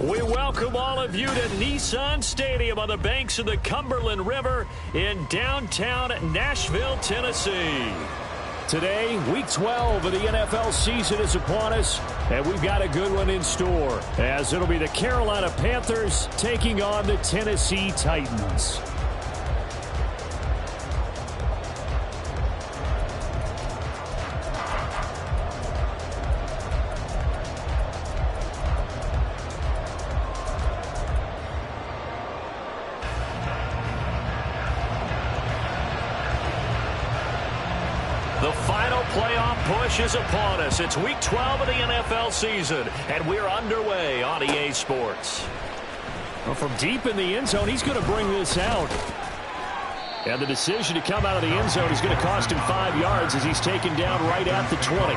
We welcome all of you to Nissan Stadium on the banks of the Cumberland River in downtown Nashville, Tennessee. Today, Week 12 of the NFL season is upon us, and we've got a good one in store, as it'll be the Carolina Panthers taking on the Tennessee Titans. The final playoff push is upon us. It's Week 12 of the NFL season, and we're underway on EA Sports. Well, from deep in the end zone, he's going to bring this out. And the decision to come out of the end zone is going to cost him 5 yards as he's taken down right at the 20.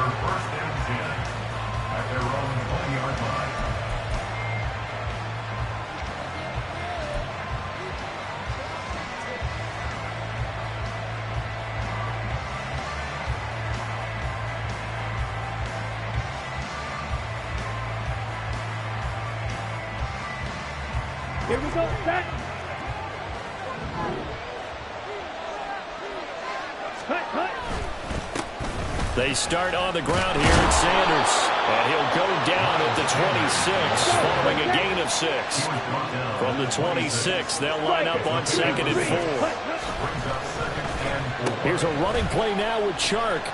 Here we go, set. Cut. They start on the ground here at Sanders. And he'll go down at the 26, following a gain of 6. From the 26, they'll line up on 2nd and 4. Here's a running play now with Chark.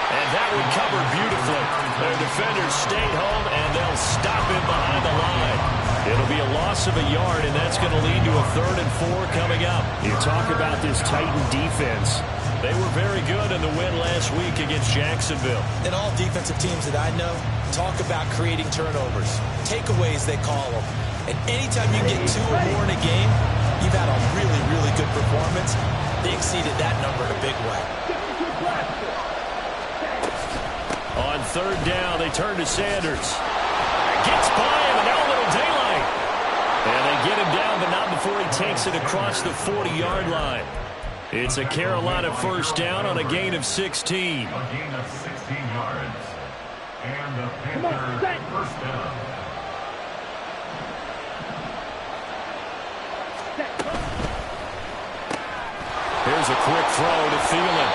And that one covered beautifully. Their defenders stayed home, and they'll stop him behind the line. It'll be a loss of a yard, and that's going to lead to a 3rd and 4 coming up. You talk about this Titan defense. They were very good in the win last week against Jacksonville. And all defensive teams that I know talk about creating turnovers. Takeaways, they call them. And anytime you get 2 or more in a game, you've had a really, really good performance. They exceeded that number in a big way. On 3rd down, they turn to Sanders. Gets by him, and now a little daylight. And they get him down, but not before he takes it across the 40-yard line. It's a Carolina 1st down on a gain of 16. A gain of 16 yards. And the Panthers 1st down. Here's a quick throw to Thielen.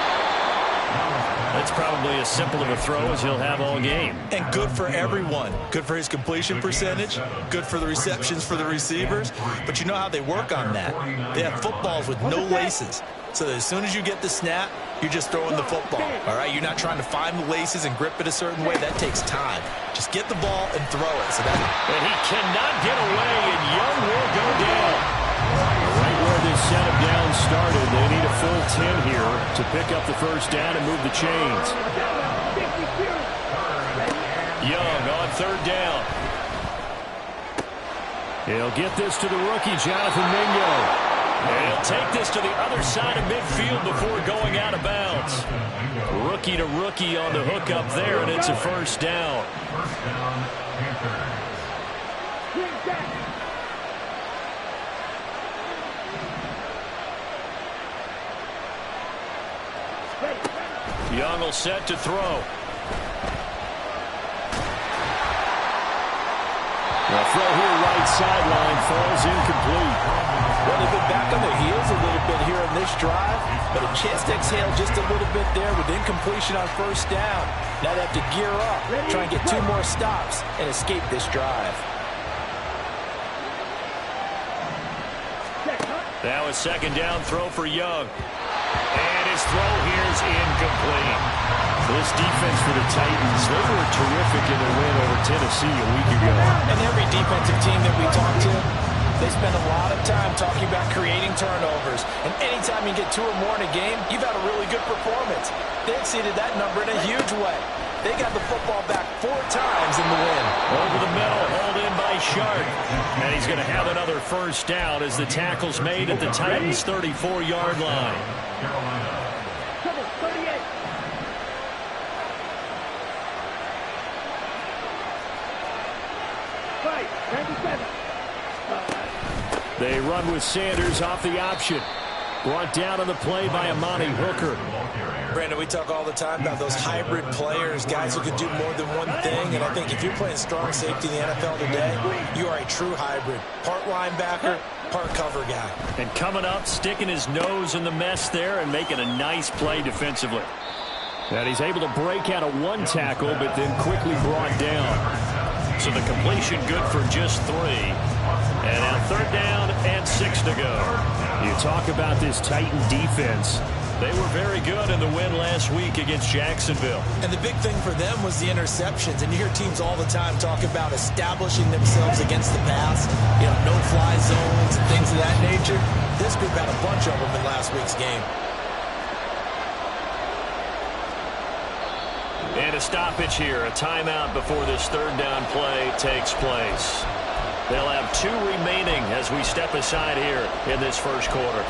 That's probably as simple of a throw as he'll have all game. And good for everyone. Good for his completion percentage. Good for the receptions for the receivers. But you know how they work on that. They have footballs with no laces. So that as soon as you get the snap, you're just throwing the football. All right, you're not trying to find the laces and grip it a certain way. That takes time. Just get the ball and throw it. And he cannot get away, and Young will go down. Right where this setup down started, they need a full 10 here to pick up the 1st down and move the chains. Young on 3rd down. He'll get this to the rookie, Jonathan Mingo. And he'll take this to the other side of midfield before going out of bounds. Rookie to rookie on the hook up there, and it's a 1st down. 1st down, Panthers. Young will set to throw. The throw here right sideline falls incomplete. Well, they've been back on their heels a little bit here on this drive, but a chance to exhale just a little bit there with incompletion on 1st down. Now they have to gear up, try and get 2 more stops and escape this drive. Now a 2nd down throw for Young. And his throw here is incomplete. This defense for the Titans, they were terrific in their win over Tennessee a week ago. And every defensive team that we talk to, they spend a lot of time talking about creating turnovers. And anytime you get 2 or more in a game, you've had a really good performance. They exceeded that number in a huge way. They got the football back 4 times in the win. Over the middle, hauled in by Sharp. And he's going to have another 1st down as the tackle's made at the Titans' 34-yard line. Carolina. Cover 38. Fight, 97. They run with Sanders off the option. Brought down on the play by Amani Hooker. Brandon, we talk all the time about those hybrid players, guys who can do more than one thing. And I think if you're playing strong safety in the NFL today, you are a true hybrid. Part linebacker, part cover guy. And coming up, sticking his nose in the mess there and making a nice play defensively. And he's able to break out of one tackle, but then quickly brought down. So the completion good for just 3. And now 3rd down and 6 to go. You talk about this Titan defense. They were very good in the win last week against Jacksonville. And the big thing for them was the interceptions. And you hear teams all the time talk about establishing themselves against the pass. You know, no-fly zones and things of that nature. This group had a bunch of them in last week's game. And a stoppage here, a timeout before this 3rd down play takes place. They'll have 2 remaining as we step aside here in this first quarter.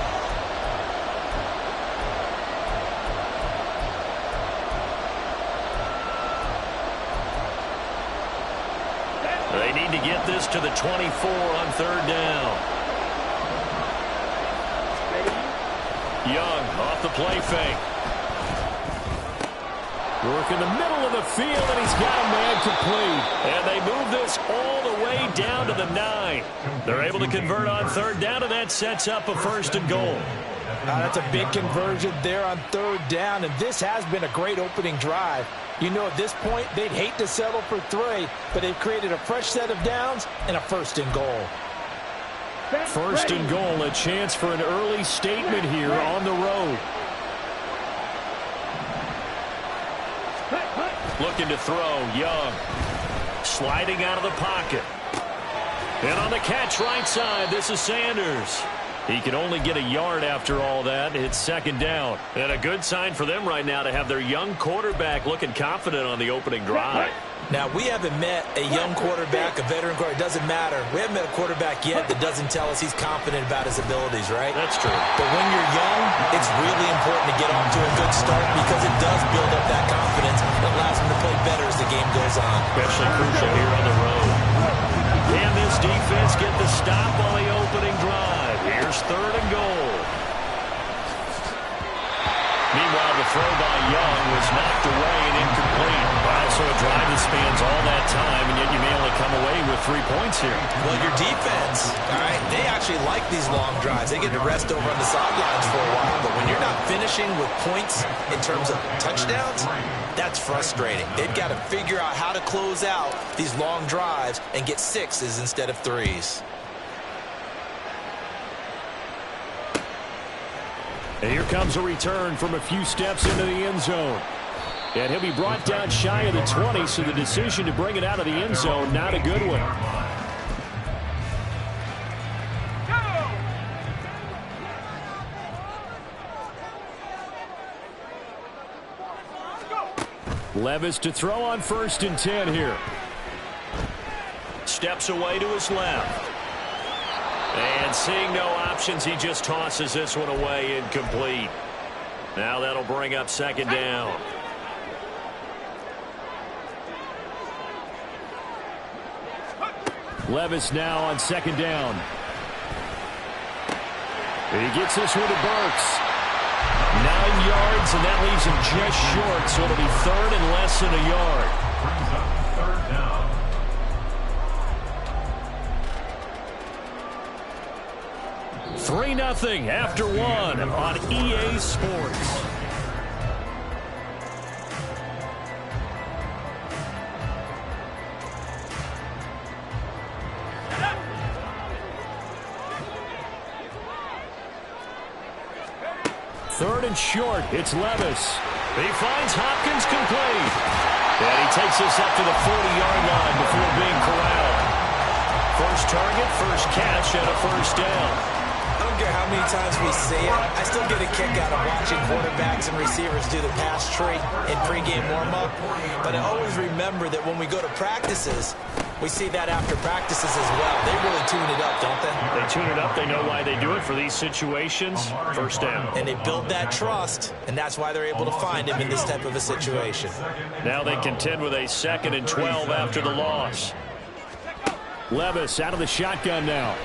They need to get this to the 24 on 3rd down. Young off the play fake. Work in the middle of the field, and he's got a man complete. And they move this all the way down to the 9. They're able to convert on 3rd down, and that sets up a 1st and goal. That's a big conversion there on 3rd down, and this has been a great opening drive. You know, at this point, they'd hate to settle for 3, but they've created a fresh set of downs and a 1st and goal. 1st and goal, a chance for an early statement here on the road. Looking to throw, Young. Sliding out of the pocket. And on the catch right side, this is Sanders. He can only get a yard after all that. It's 2nd down. And a good sign for them right now to have their young quarterback looking confident on the opening drive. Now, we haven't met a young quarterback, a veteran quarterback. It doesn't matter. We haven't met a quarterback yet that doesn't tell us he's confident about his abilities, right? That's true. But when you're young, it's really important to get off to a good start because it does build up that confidence that allows him to play better as the game goes on. Especially crucial here on the road. Can this defense get the stop on the opening drive? Here's 3rd and goal. Meanwhile, the throw by Young was knocked away and incomplete. Wow, so a drive that spans all that time, and yet you may only come away with 3 points here. Well, your defense, all right, they actually like these long drives. They get to rest over on the sidelines for a while. But when you're not finishing with points in terms of touchdowns, that's frustrating. They've got to figure out how to close out these long drives and get 6s instead of 3s. And here comes a return from a few steps into the end zone. And he'll be brought down shy of the 20, so the decision to bring it out of the end zone, not a good one. Levis to throw on 1st and 10 here. Steps away to his left. And seeing no options, he just tosses this one away, incomplete. Now that'll bring up 2nd down. Levis now on 2nd down. And he gets this one to Burks. 9 yards, and that leaves him just short, so it'll be 3rd and less than a yard. Brings up 3rd down. 3-0 after 1 on EA Sports. Third and short, it's Levis. He finds Hopkins complete. And he takes this up to the 40-yard line before being corralled. First target, first catch, and a 1st down. I don't care how many times we see it. I still get a kick out of watching quarterbacks and receivers do the pass tree in pregame warm-up. But I always remember that when we go to practices, we see that after practices as well. They really tune it up, don't they? They tune it up. They know why they do it for these situations. 1st down. And they build that trust, and that's why they're able to find him in this type of a situation. Now they contend with a 2nd and 12 after the loss. Levis out of the shotgun now.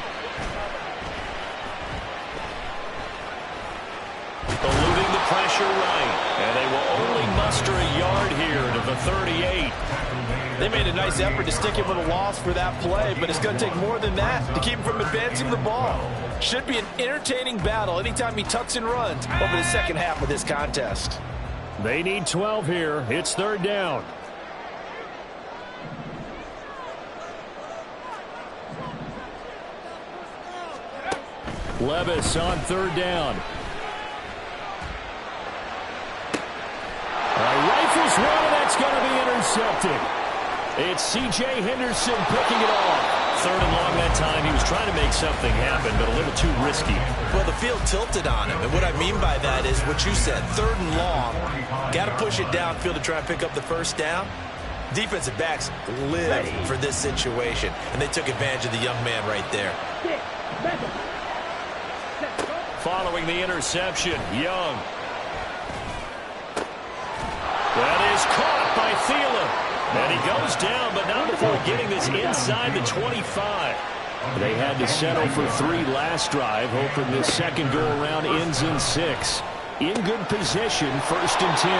the 38. They made a nice effort to stick him with a loss for that play, but it's going to take more than that to keep him from advancing the ball. Should be an entertaining battle anytime he tucks and runs over the second half of this contest. They need 12 here. It's third down. Levis on third down. Rifles one, and that's going to be intercepted. It's C.J. Henderson picking it off. Third and long that time. He was trying to make something happen, but a little too risky. Well, the field tilted on him, and what I mean by that is what you said, third and long. Got to push it downfield to try and pick up the first down. Defensive backs live for this situation, and they took advantage of the young man right there. Following the interception, Young. That is caught by Thielen. And he goes down, but not before getting this inside the 25. They had to settle for 3 last drive, hoping this second go-around ends in 6. In good position, first and 10.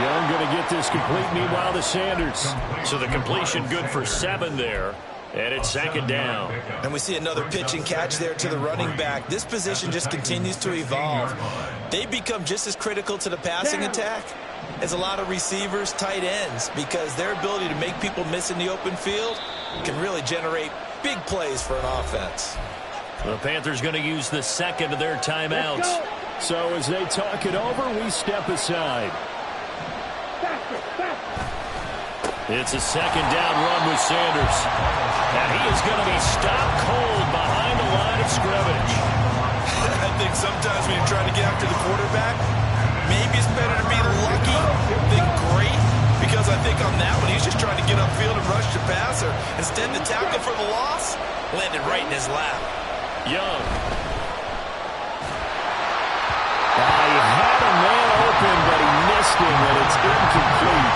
Young going to get this complete, meanwhile to Sanders. So the completion good for 7 there. And it's second down. And we see another pitch and catch there to the running back. This position just continues to evolve. They become just as critical to the passing attack as a lot of receivers, tight ends, because their ability to make people miss in the open field can really generate big plays for an offense. The Panthers going to use the second of their timeouts. So as they talk it over, we step aside. It's a second down run with Sanders. And he is going to be stopped cold behind the line of scrimmage. I think sometimes when you're trying to get after the quarterback, maybe it's better to be lucky than great, because I think on that one, he's just trying to get upfield and rush the passer. Instead, the tackle for the loss landed right in his lap. Young. He had a man open, but he missed him, and it's incomplete.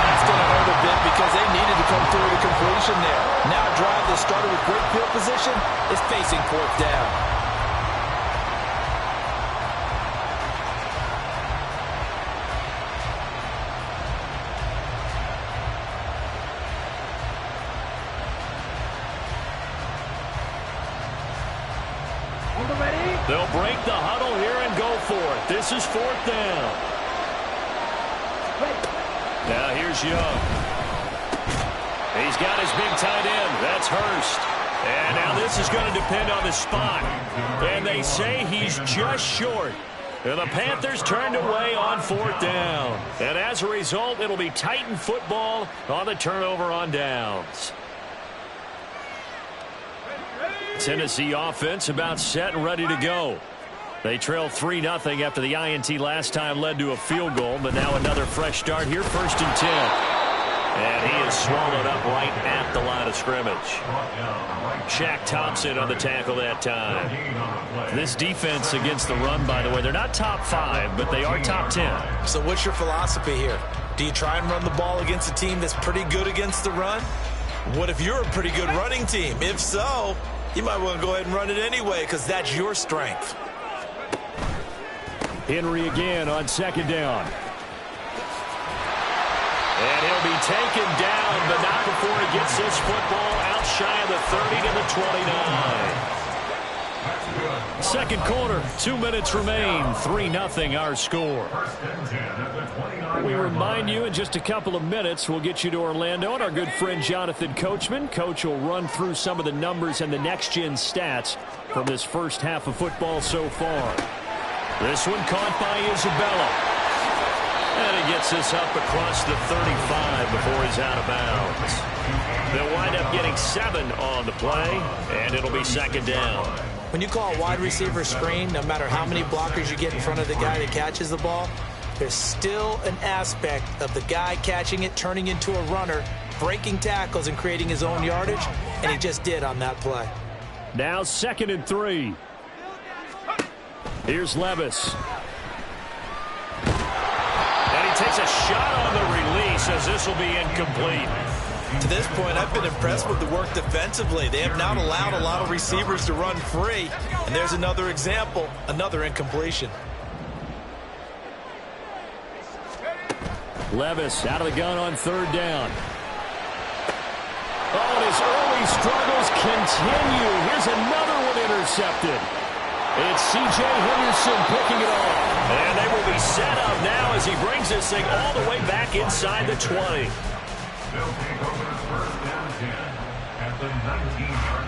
That's going to hurt a bit because they needed to come through the completion there. Now a drive that started with great field position is facing fourth down. They'll break the huddle here and go for it. This is fourth down. Now here's Young. He's got his big tight end. That's Hurst. And now this is going to depend on the spot. And they say he's just short. And the Panthers turned away on fourth down. And as a result, it'll be Titan football on the turnover on downs. Tennessee offense about set and ready to go. They trail 3-0 after the INT last time led to a field goal, but now another fresh start here, first and 10. And he is swallowed up right at the line of scrimmage. Shaq Thompson on the tackle that time. This defense against the run, by the way, they're not top 5, but they are top 10. So what's your philosophy here? Do you try and run the ball against a team that's pretty good against the run? What if you're a pretty good running team? If so, you might want to go ahead and run it anyway, because that's your strength. Henry again on second down. And he'll be taken down, but not before he gets this football out shy of the 30 to the 29. Second quarter, 2 minutes remain. 3-0 our score. We remind you in just a couple of minutes we'll get you to Orlando and our good friend Jonathan Coachman. Coach will run through some of the numbers and the next-gen stats from this first half of football so far. This one caught by Isabella. And he gets this up across the 35 before he's out of bounds. They'll wind up getting 7 on the play, and it'll be second down. When you call a wide receiver screen, no matter how many blockers you get in front of the guy that catches the ball, there's still an aspect of the guy catching it, turning into a runner, breaking tackles and creating his own yardage, and he just did on that play. Now second and 3. Here's Levis. And he takes a shot on the release as this will be incomplete. To this point, I've been impressed with the work defensively. They have not allowed a lot of receivers to run free. And there's another example, another incompletion. Levis out of the gun on third down. Oh, and his early struggles continue. Here's another one intercepted. It's C.J. Henderson picking it off. And they will be set up now as he brings this thing all the way back inside the 20. They'll take over first and 10 at the 19-yard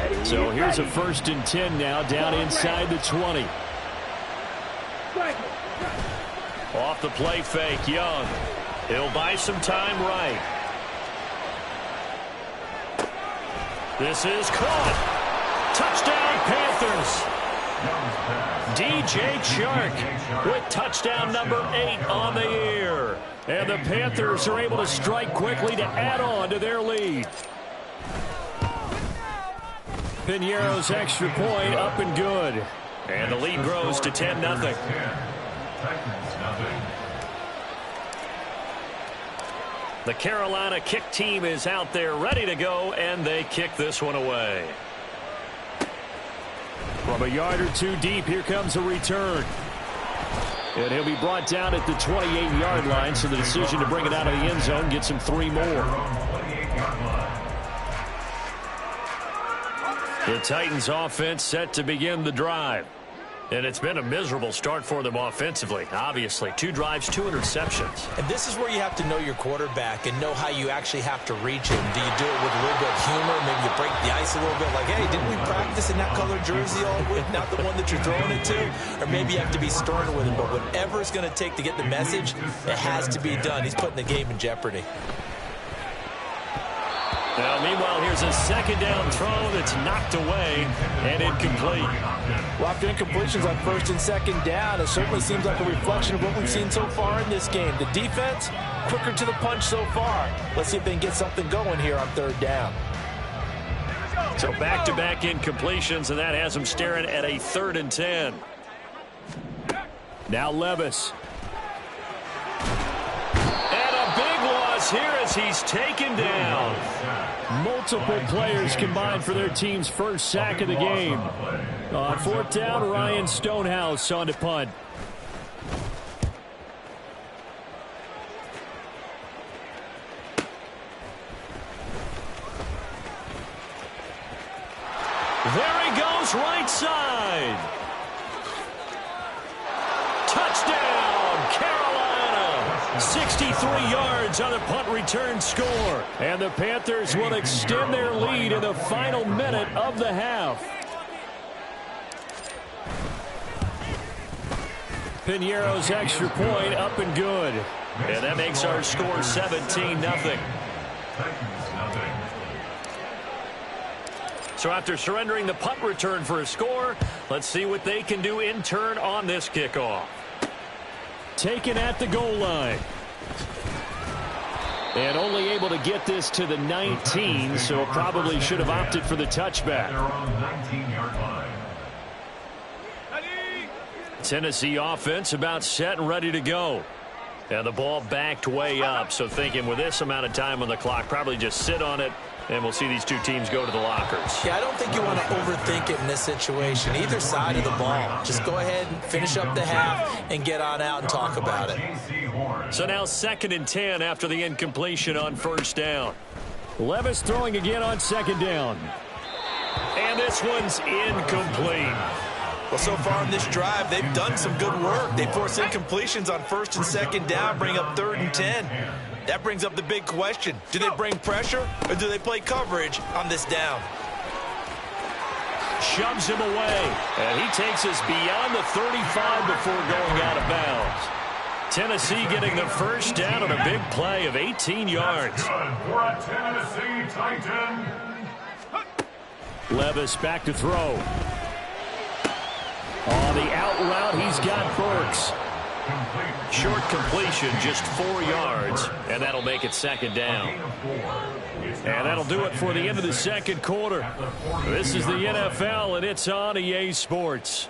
line. So here's a first and 10 now down inside the 20. Off the play fake, Young. He'll buy some time right. This is caught. Touchdown, Panthers. DJ Chark with touchdown number 8 on the year. And the Panthers are able to strike quickly to add on to their lead. Piñeiro's extra point up and good. And the lead grows to 10-0. Titans nothing. The Carolina kick team is out there ready to go, and they kick this one away. From a yard or two deep, here comes a return. And he'll be brought down at the 28-yard line, so the decision to bring it out of the end zone gets him 3 more. The Titans offense set to begin the drive. And it's been a miserable start for them offensively. Obviously, 2 drives, 2 interceptions. And this is where you have to know your quarterback and know how you actually have to reach him. Do you do it with a little bit of humor? Maybe you break the ice a little bit like, hey, didn't we practice in that colored jersey all week? Not the one that you're throwing it to? Or maybe you have to be stern with him. But whatever it's going to take to get the message, it has to be done. He's putting the game in jeopardy. Now, meanwhile, here's a second down throw that's knocked away and incomplete. Well, after incompletions on first and second down, it certainly seems like a reflection of what we've seen so far in this game. The defense, quicker to the punch so far. Let's see if they can get something going here on third down. So back-to-back incompletions, and that has them staring at a 3rd and 10. Now Levis. And a big loss here as he's taken down. Multiple players combined for their team's first sack of the game. On 4th down, Ryan Stonehouse on to punt. There he goes, right side. Touchdown, Carolina. 63 yards on the punt return score. And the Panthers will extend their lead in the final minute of the half. Piñeiro's extra point up and good. And that makes our score 17-0. So after surrendering the punt return for a score, let's see what they can do in turn on this kickoff. Taken at the goal line. And only able to get this to the 19, so probably should have opted for the touchback. Tennessee offense about set and ready to go. And the ball backed way up, so thinking with this amount of time on the clock, probably just sit on it, and we'll see these two teams go to the lockers. Yeah, I don't think you want to overthink it in this situation. Either side of the ball. Just go ahead and finish up the half and get on out and talk about it. So now 2nd and 10 after the incompletion on 1st down. Levis throwing again on 2nd down. And this one's incomplete. Well, so far in this drive, they've done some good work. They force incompletions on 1st and 2nd down, bring up 3rd and 10. That brings up the big question. Do they bring pressure or do they play coverage on this down? Shoves him away. And he takes us beyond the 35 before going out of bounds. Tennessee getting the first down on a big play of 18 yards. For a Tennessee Titan. Levis back to throw. On the out route, he's got Burks. Short completion, just 4 yards, and that'll make it 2nd down. And that'll do it for the end of the 2nd quarter. This is the NFL, and it's on EA Sports.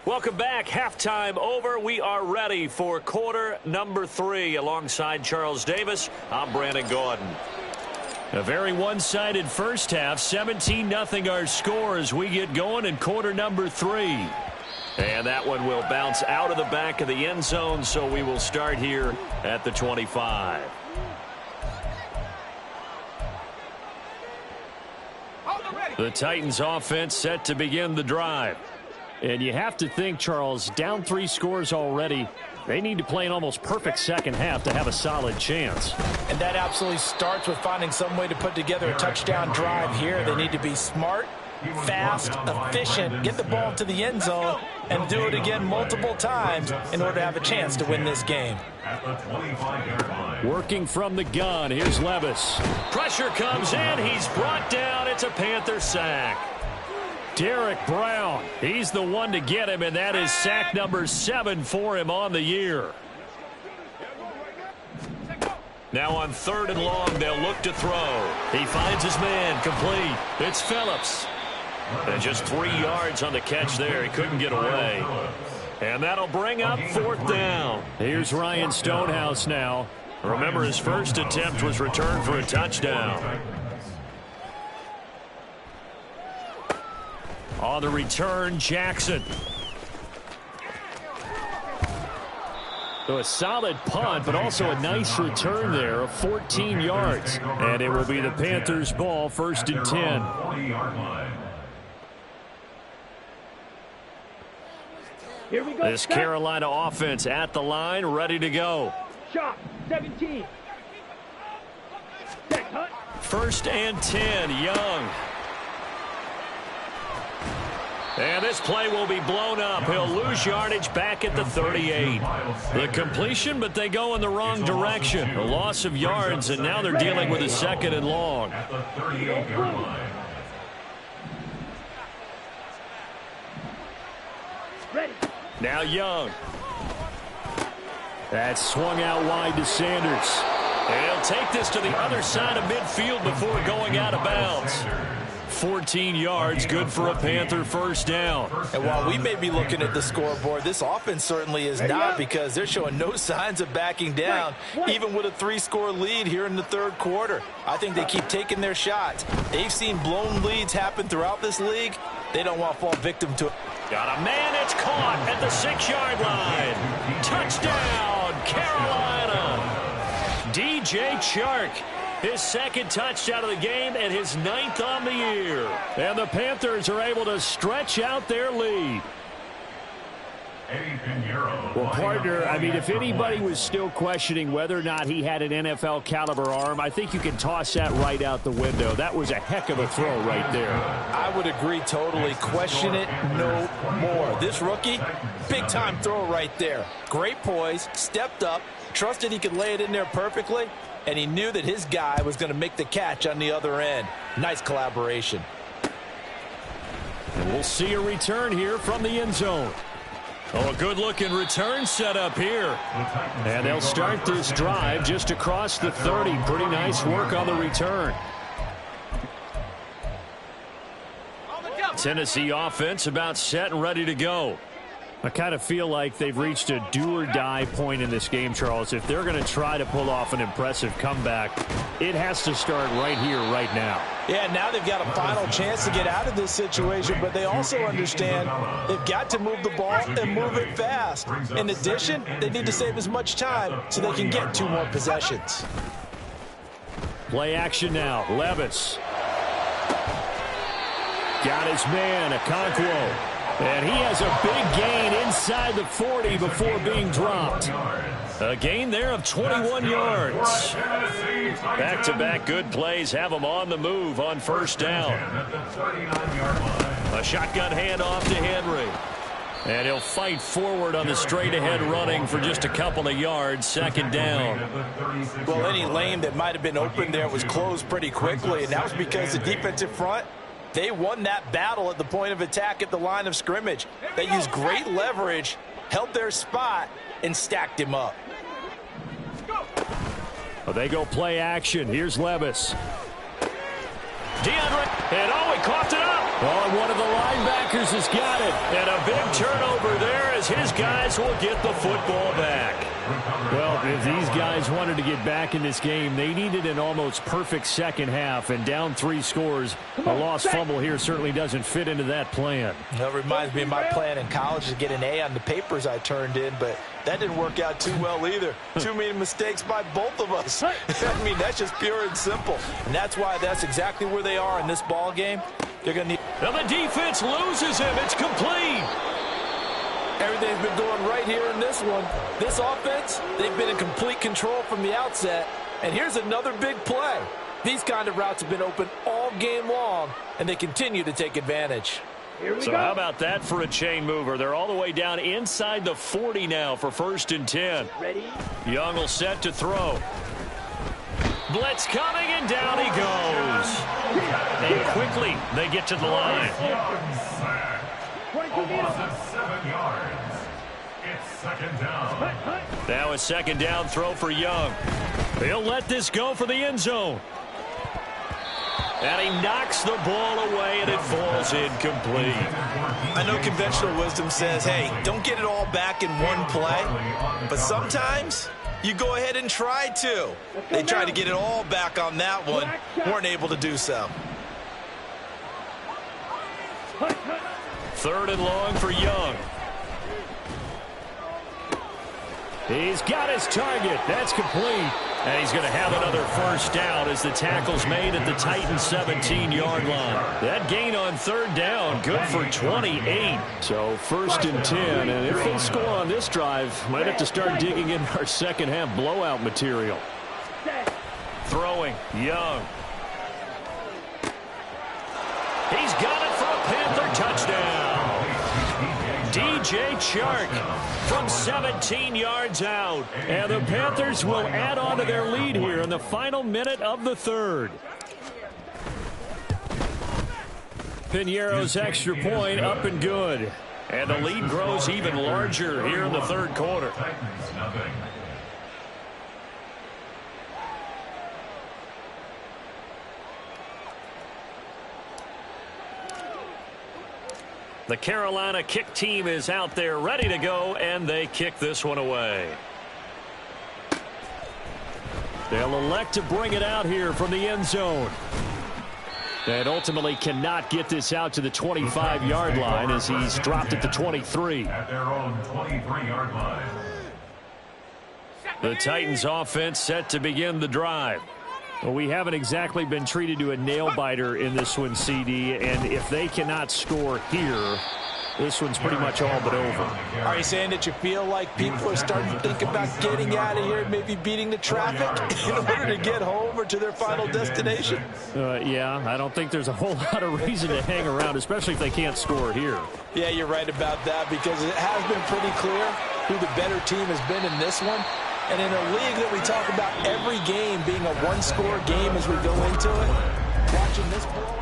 Welcome back. Halftime over. We are ready for quarter number 3. Alongside Charles Davis, I'm Brandon Gordon. A very one-sided first half. 17-0 our score as we get going in quarter number 3. And that one will bounce out of the back of the end zone, so we will start here at the 25. The Titans offense set to begin the drive. And you have to think, Charles, down 3 scores already. They need to play an almost perfect second half to have a solid chance. And that absolutely starts with finding some way to put together a touchdown drive here. They need to be smart, fast, efficient, get the ball to the end zone, and do it again multiple times in order to have a chance to win this game. Working from the gun, here's Levis. Pressure comes in, he's brought down. It's a Panther sack. Derek Brown, he's the one to get him, and that is sack number 7 for him on the year. Now on 3rd and long, they'll look to throw. He finds his man, complete. It's Phillips. And just 3 yards on the catch there. He couldn't get away. And that'll bring up 4th down. Here's Ryan Stonehouse now. Remember, his first attempt was returned for a touchdown. On the return, Jackson. So a solid punt, but also a nice return there of 14 yards. And it will be the Panthers' ball, 1st and 10. Here we go. This Carolina offense at the line, ready to go. Shot, 17. Set, hunt. 1st and 10, Young. And this play will be blown up. He'll lose yardage back at the 38. The completion, but they go in the wrong direction. A loss of yards, and now they're dealing with a 2nd and long. At the 38-yard line. Ready. Now Young. That's swung out wide to Sanders. And he'll take this to the other side of midfield before going out of bounds. 14 yards, good for a Panther 1st down. And while we may be looking at the scoreboard, this offense certainly is not, because they're showing no signs of backing down, even with a 3-score lead here in the 3rd quarter. I think they keep taking their shots. They've seen blown leads happen throughout this league. They don't want to fall victim to it. Got a man, it's caught at the 6-yard line. Touchdown, Carolina. DJ Chark. His 2nd touchdown of the game and his 9th on the year. And the Panthers are able to stretch out their lead. Well, partner, I mean, if anybody was still questioning whether or not he had an NFL caliber arm, I think you can toss that right out the window. That was a heck of a throw right there. I would agree totally. Question it no more. This rookie, big-time throw right there. Great poise, stepped up, trusted he could lay it in there perfectly, and he knew that his guy was going to make the catch on the other end. Nice collaboration. And we'll see a return here from the end zone. Oh, a good-looking return set up here. And they'll start this drive just across the 30. Pretty nice work on the return. Tennessee offense about set and ready to go. I kind of feel like they've reached a do-or-die point in this game, Charles. If they're going to try to pull off an impressive comeback, it has to start right here, right now. Yeah, now they've got a final chance to get out of this situation, but they also understand they've got to move the ball and move it fast. In addition, they need to save as much time so they can get 2 more possessions. Play action now. Levis. Got his man, Okonkwo. And he has a big gain inside the 40 before being dropped. A gain there of 21 yards. Back-to-back good plays have them on the move on 1st down. A shotgun handoff to Henry. And he'll fight forward on the straight-ahead running for just a couple of yards. 2nd down. Well, any lane that might have been open there was closed pretty quickly, and that was because the defensive front, they won that battle at the point of attack at the line of scrimmage. They used great leverage, held their spot, and stacked him up. Well, they go play action. Here's Levis. DeAndre, and he coughed it up. Oh, one of the linebackers has got it. And a big turnover as his guys will get the football back. Well, if these guys wanted to get back in this game, they needed an almost perfect second half, and down 3 scores. A lost fumble here certainly doesn't fit into that plan. That reminds me of my plan in college to get an A on the papers I turned in, but that didn't work out too well either. Too many mistakes by both of us. I mean, that's just pure and simple. And that's why that's exactly where they are in this ball game. They're going to need... And the defense loses him. It's complete. Everything's been going right here in this one. This offense, they've been in complete control from the outset. And here's another big play. These kind of routes have been open all game long, and they continue to take advantage. So how about that for a chain mover? They're all the way down inside the 40 now for 1st and 10. Ready? Young will set to throw. Blitz coming, and down he goes. And quickly, they get to the line. Almost at 7 yards. It's 2nd down. Now a 2nd down throw for Young. He'll let this go for the end zone. And he knocks the ball away, and it falls incomplete. I know conventional wisdom says, hey, don't get it all back in one play. But sometimes you go ahead and try to. They tried to get it all back on that one. Weren't able to do so. 3rd and long for Young. He's got his target. That's complete. And he's going to have another 1st down as the tackle's made at the Titans' 17-yard line. That gain on 3rd down, good for 28. So 1st and 10. And if they score on this drive, might have to start digging in our second-half blowout material. Throwing, Young. He's got it for a Panther touchdown. DJ Chark from 17 yards out. And the Panthers will add on to their lead here in the final minute of the 3rd. Piñeiro's extra point up and good. And the lead grows even larger here in the 3rd quarter. The Carolina kick team is out there ready to go, and they kick this one away. They'll elect to bring it out here from the end zone. And ultimately cannot get this out to the 25-yard line as he's dropped at the 23. At their own 23-yard line. The Titans offense set to begin the drive. Well, we haven't exactly been treated to a nail-biter in this one, CD, and if they cannot score here, this one's pretty much all but over. Are you saying that you feel like people are starting to think about getting out of here, maybe beating the traffic in order to get home or to their final destination? Yeah, I don't think there's a whole lot of reason to hang around, especially if they can't score here. Yeah, you're right about that because it has been pretty clear who the better team has been in this one. And in a league that we talk about every game being a one-score game as we go into it, watching this blowout.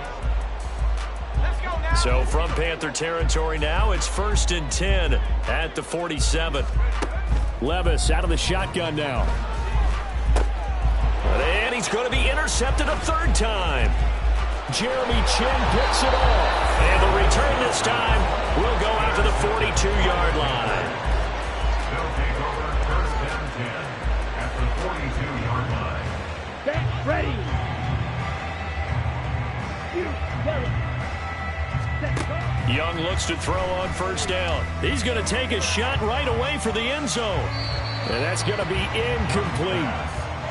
So from Panther territory now, it's 1st and 10 at the 47. Levis out of the shotgun now. And he's going to be intercepted a 3rd time. Jeremy Chin picks it off. And the return this time will go out to the 42-yard line. They'll take over 1st and 10 at the 42-yard line. Set, ready. Young looks to throw on 1st down. He's going to take a shot right away for the end zone. And that's going to be incomplete.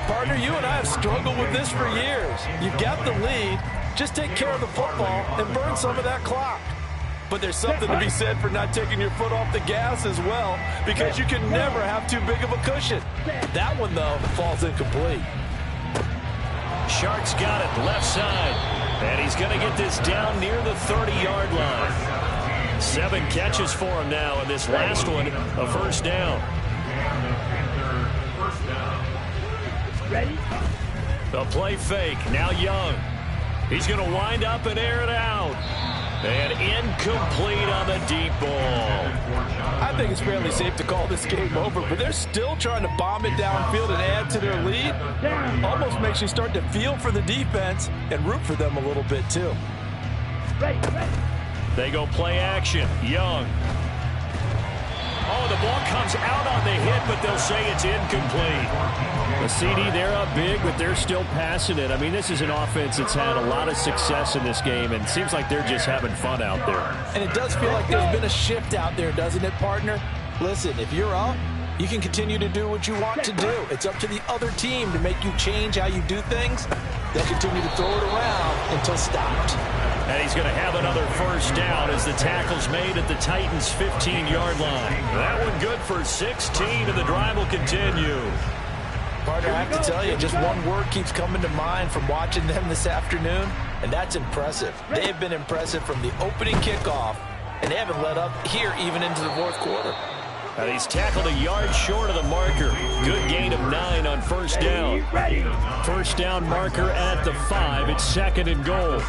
Partner, you and I have struggled with this for years. You've got the lead. Just take care of the football and burn some of that clock. But there's something to be said for not taking your foot off the gas as well, because you can never have too big of a cushion. That one, though, falls incomplete. Shark's got it left side. And he's going to get this down near the 30-yard line. 7 catches for him now, and this last one, a 1st down. Ready? The play fake. Now Young. He's going to wind up and air it out. And incomplete on the deep ball. I think it's fairly safe to call this game over, but they're still trying to bomb it downfield and add to their lead. Almost makes you start to feel for the defense and root for them a little bit, too. Ready, ready. They go play action. Young. Oh, the ball comes out on the hit, but they'll say it's incomplete. The CD, they're up big, but they're still passing it. I mean, this is an offense that's had a lot of success in this game, and it seems like they're just having fun out there. And it does feel like there's been a shift out there, doesn't it, partner? Listen, if you're up, you can continue to do what you want to do. It's up to the other team to make you change how you do things. They'll continue to throw it around until stopped. And he's going to have another first down as the tackle's made at the Titans' 15-yard line. That one good for 16, and the drive will continue. Partner, I have to tell you, just one word keeps coming to mind from watching them this afternoon, and that's impressive. They have been impressive from the opening kickoff, and they haven't let up here even into the fourth quarter. And he's tackled a yard short of the marker. Good gain of 9 on first down. First down marker at the 5. It's second and goal.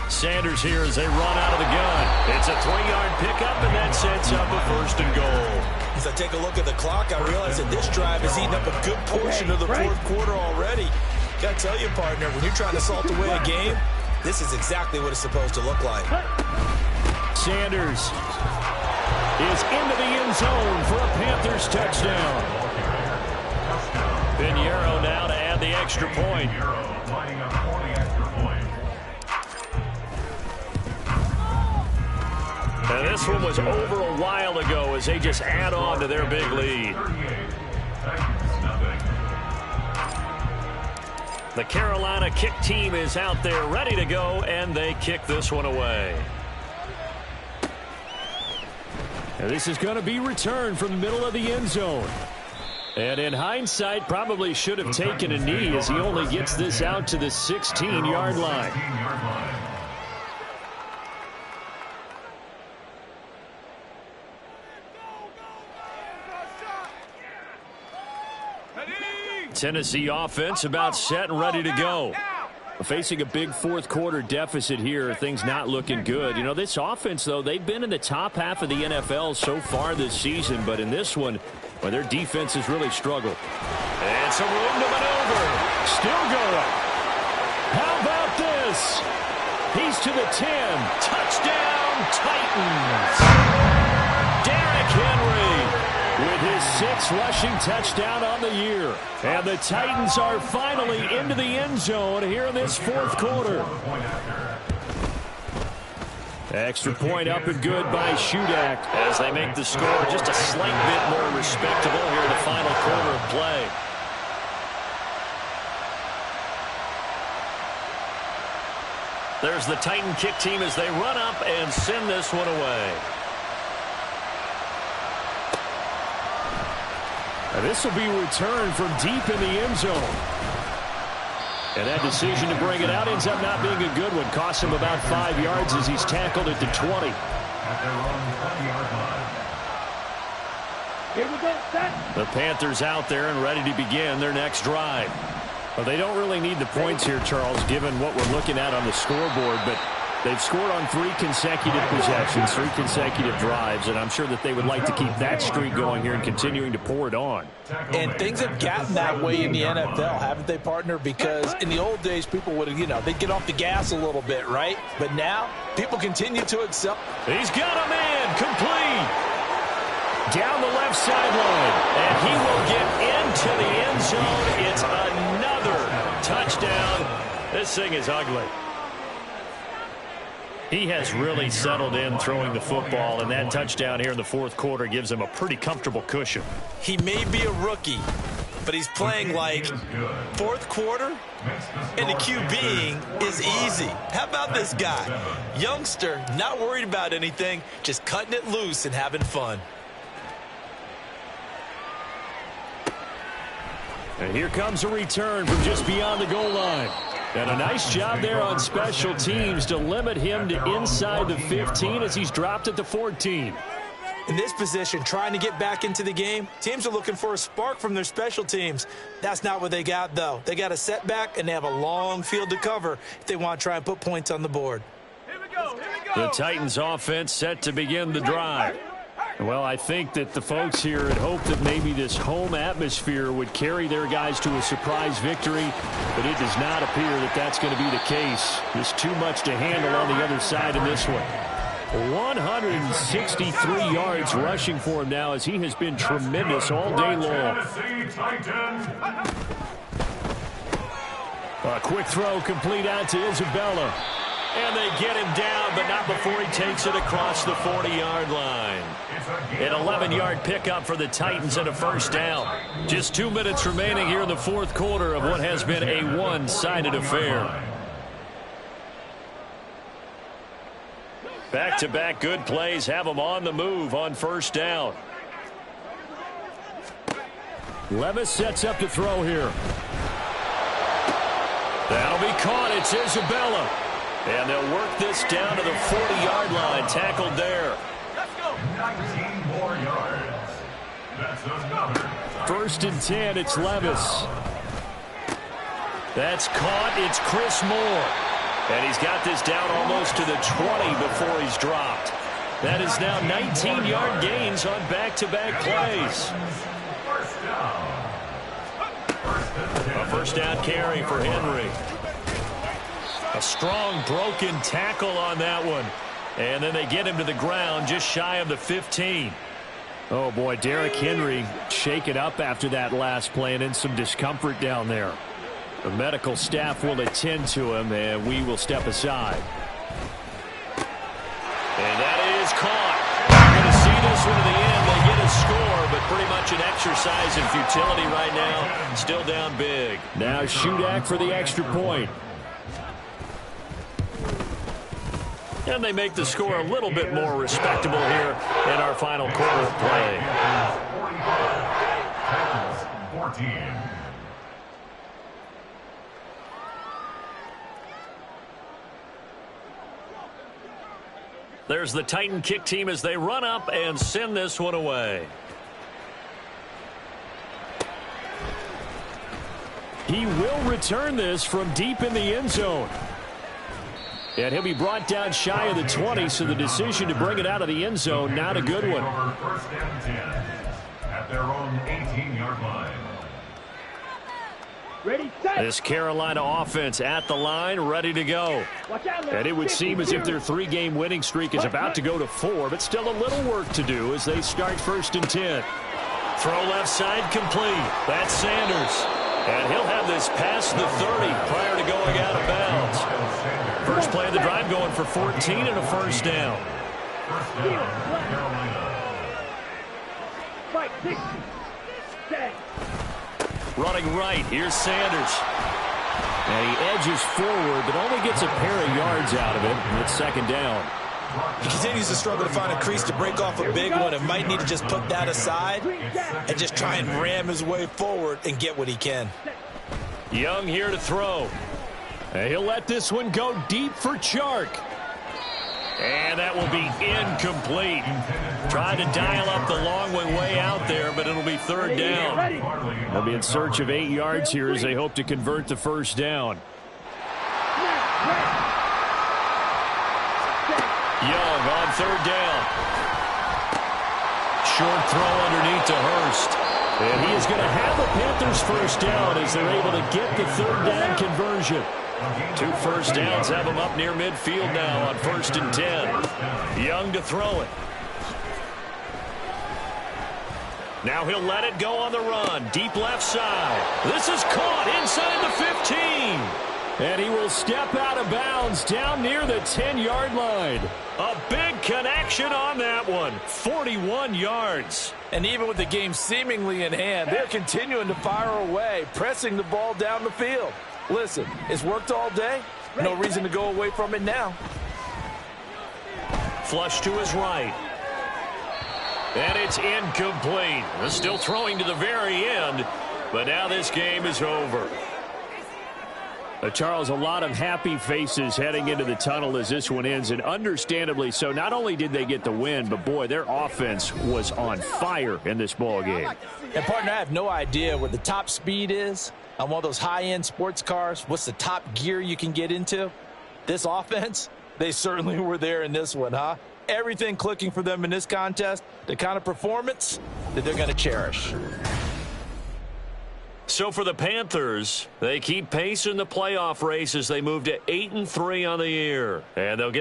Sanders here as they run out of the gun. It's a 3-yard pickup, and that sets up a first and goal. As I take a look at the clock, I realize that this drive has eaten up a good portion of the fourth quarter already. Got to tell you, partner, when you're trying to salt away a game, this is exactly what it's supposed to look like. Sanders is into the end zone for a Panthers touchdown. Pinheiro now to add the extra point. And this one was over a while ago as they just add on to their big lead. The Carolina kick team is out there ready to go, and they kick this one away. And this is going to be returned from the middle of the end zone. And in hindsight, probably should have taken a knee as he only gets this out to the 16-yard line. Tennessee offense about set and ready to go. Facing a big fourth quarter deficit here, things not looking good. You know, this offense, though, they've been in the top half of the NFL so far this season, but in this one, well, their defense has really struggled. And some room to maneuver. Still going. How about this? He's to the 10. Touchdown, Titans. Derrick Henry with his 6th rushing touchdown on the year. And the Titans are finally into the end zone here in this fourth quarter. Extra point up and good by Shudak as they make the score just a slight bit more respectable here in the final quarter of play. There's the Titan kick team as they run up and send this one away. And this will be returned from deep in the end zone. And that decision to bring it out ends up not being a good one. Costs him about 5 yards as he's tackled at the 20. Here we go, set. The Panthers out there and ready to begin their next drive. Well, they don't really need the points here, Charles, given what we're looking at on the scoreboard, but they've scored on 3 consecutive possessions, 3 consecutive drives, and I'm sure that they would like to keep that streak going here and continuing to pour it on. And things have gotten that way in the NFL, haven't they, partner? Because in the old days, people would have, they'd get off the gas a little bit, right? But now, people continue to excel. He's got a man, complete. Down the left sideline, and he will get into the end zone. It's another touchdown. This thing is ugly. He has really settled in throwing the football, and that touchdown here in the fourth quarter gives him a pretty comfortable cushion. He may be a rookie, but he's playing like fourth quarter, and the QBing is easy. How about this guy? Youngster, not worried about anything, just cutting it loose and having fun. And here comes a return from just beyond the goal line. And a nice job there on special teams to limit him to inside the 15 as he's dropped at the 14. In this position, trying to get back into the game, teams are looking for a spark from their special teams. That's not what they got, though. They got a setback, and they have a long field to cover if they want to try and put points on the board. Here we go. The Titans offense set to begin the drive. Well, I think that the folks here had hoped that maybe this home atmosphere would carry their guys to a surprise victory, but it does not appear that that's going to be the case. There's too much to handle on the other side in this one. 163 yards rushing for him now, as he has been tremendous all day long. A quick throw complete out to Isabella. And they get him down, but not before he takes it across the 40-yard line. An 11-yard pickup for the Titans and a first down. Just 2 minutes remaining here in the fourth quarter of what has been a one-sided affair. Back-to-back good plays have them on the move on first down. Levis sets up to throw here. That'll be caught. It's Isabella. And they'll work this down to the 40-yard line. Tackled there. Let's go. 19 more yards. That's another. First and 10, it's Levis. That's caught. It's Chris Moore. And he's got this down almost to the 20 before he's dropped. That is now 19-yard gains on back-to-back plays. A first down carry for Henry. A strong broken tackle on that one. And then they get him to the ground just shy of the 15. Oh, boy, Derrick Henry shaken up after that last play and in some discomfort down there. The medical staff will attend to him, and we will step aside. And that is caught. We're going to see this one to the end. They get a score, but pretty much an exercise in futility right now. Still down big. Now Shudak for the extra point. And they make the score a little bit more respectable here in our final quarter of play. 14. There's the Titan kick team as they run up and send this one away. He will return this from deep in the end zone. And he'll be brought down shy of the 20, so the decision to bring it out of the end zone, not a good one. First and 10 at their own 18-yard line. Ready, set. This Carolina offense at the line, ready to go. Watch out, And it would seem as if their three-game winning streak is about to go to 4, but still a little work to do as they start first and 10. Throw left side complete. That's Sanders. And he'll have this past the 30 prior to going out of bounds. First play of the drive going for 14 and a first down. First down, Carolina. Fight, 60. Stay. Running right, here's Sanders. And he edges forward, but only gets a pair of yards out of it. And it's second down. He continues to struggle to find a crease to break off a big one and might need to just put that aside and just try and ram his way forward and get what he can. Young here to throw. And he'll let this one go deep for Chark. And that will be incomplete. Trying to dial up the long way out there, but it'll be third down. They'll be in search of 8 yards here as they hope to convert the first down. Young on third down. Short throw underneath to Hurst. And he is going to have the Panthers first down as they're able to get the third down conversion. 2 first downs have them up near midfield now on first and 10. Young to throw it. Now he'll let it go on the run. Deep left side. This is caught inside the 15. And he will step out of bounds down near the 10-yard line. A big connection on that one. 41 yards. And even with the game seemingly in hand, they're continuing to fire away, pressing the ball down the field. Listen, it's worked all day. No reason to go away from it now. Flush to his right. And it's incomplete. They're still throwing to the very end, but now this game is over. Charles, a lot of happy faces heading into the tunnel as this one ends, and understandably so. Not only did they get the win, but, boy, their offense was on fire in this ballgame. And, partner, I have no idea what the top speed is on one of those high-end sports cars. What's the top gear you can get into? This offense, they certainly were there in this one, huh? Everything clicking for them in this contest, the kind of performance that they're going to cherish. So for the Panthers, they keep pace in the playoff race as they move to 8-3 on the year. And they'll get